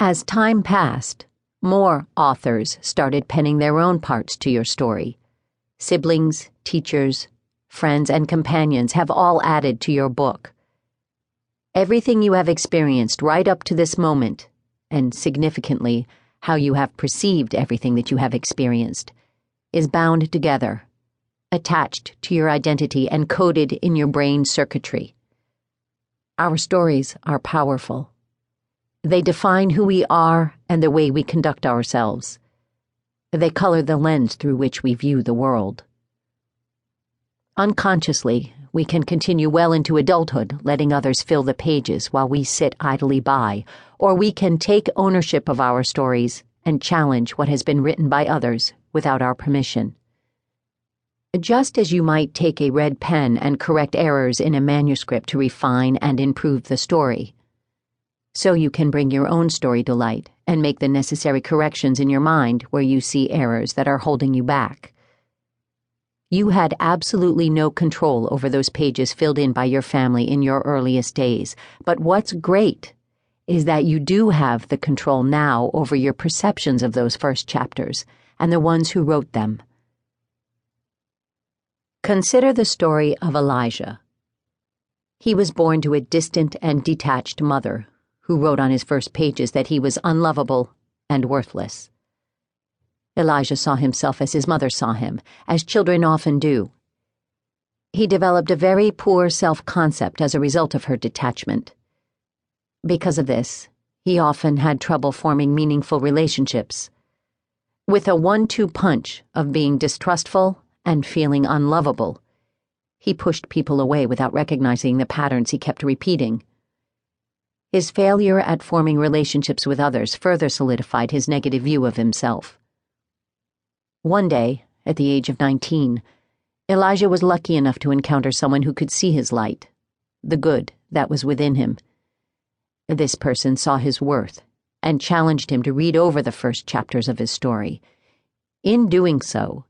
As time passed, more authors started penning their own parts to your story. Siblings, teachers, friends, and companions have all added to your book. Everything you have experienced right up to this moment, and significantly, how you have perceived everything that you have experienced, is bound together, attached to your identity and coded in your brain circuitry. Our stories are powerful. They define who we are and the way we conduct ourselves. They color the lens through which we view the world. Unconsciously, we can continue well into adulthood, letting others fill the pages while we sit idly by, or we can take ownership of our stories and challenge what has been written by others without our permission. Just as you might take a red pen and correct errors in a manuscript to refine and improve the story, so you can bring your own story to light and make the necessary corrections in your mind where you see errors that are holding you back. You had absolutely no control over those pages filled in by your family in your earliest days, but what's great is that you do have the control now over your perceptions of those first chapters and the ones who wrote them. Consider the story of Elijah. He was born to a distant and detached mother who wrote on his first pages that he was unlovable and worthless. Elijah saw himself as his mother saw him, as children often do. He developed a very poor self-concept as a result of her detachment. Because of this, he often had trouble forming meaningful relationships. With a 1-2 punch of being distrustful and feeling unlovable, he pushed people away without recognizing the patterns he kept repeating. His failure at forming relationships with others further solidified his negative view of himself. One day, at the age of 19, Elijah was lucky enough to encounter someone who could see his light, the good that was within him. This person saw his worth and challenged him to read over the first chapters of his story. In doing so,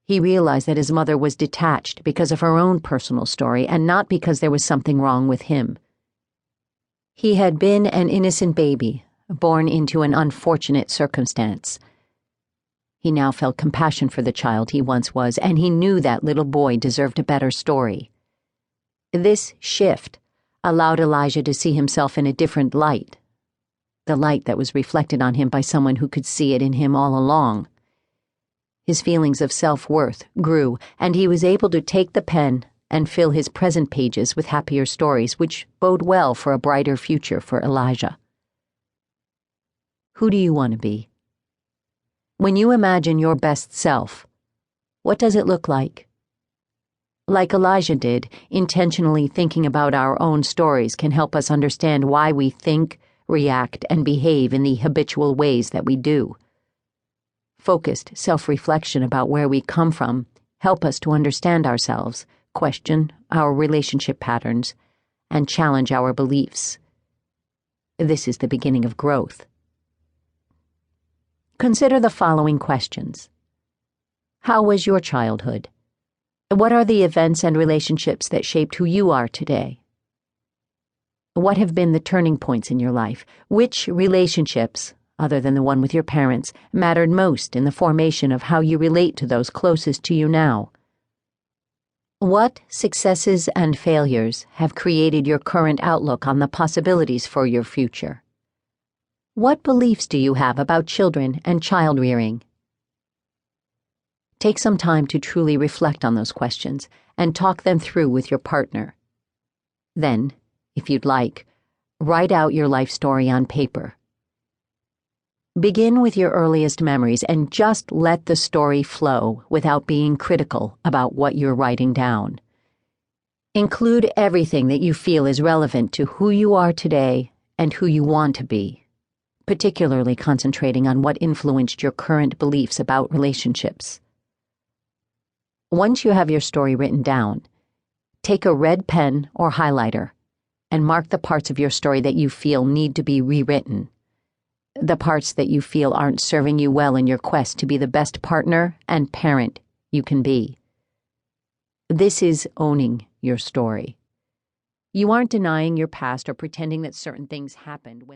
he realized that his mother was detached because of her own personal story and not because there was something wrong with him. He had been an innocent baby, born into an unfortunate circumstance. He now felt compassion for the child he once was, and he knew that little boy deserved a better story. This shift allowed Elijah to see himself in a different light, the light that was reflected on him by someone who could see it in him all along. His feelings of self-worth grew, and he was able to take the pen and fill his present pages with happier stories, which bode well for a brighter future for Elijah. Who do you want to be? When you imagine your best self, what does it look like? Like Elijah did, intentionally thinking about our own stories can help us understand why we think, react, and behave in the habitual ways that we do. Focused self-reflection about where we come from help us to understand ourselves, question our relationship patterns, and challenge our beliefs. This is the beginning of growth. Consider the following questions. How was your childhood? What are the events and relationships that shaped who you are today? What have been the turning points in your life? Which relationships, other than the one with your parents, mattered most in the formation of how you relate to those closest to you now? What successes and failures have created your current outlook on the possibilities for your future? What beliefs do you have about children and child rearing? Take some time to truly reflect on those questions and talk them through with your partner. Then, if you'd like, write out your life story on paper. Begin with your earliest memories and just let the story flow without being critical about what you're writing down. Include everything that you feel is relevant to who you are today and who you want to be, particularly concentrating on what influenced your current beliefs about relationships. Once you have your story written down, take a red pen or highlighter and mark the parts of your story that you feel need to be rewritten. The parts that you feel aren't serving you well in your quest to be the best partner and parent you can be. This is owning your story. You aren't denying your past or pretending that certain things happened when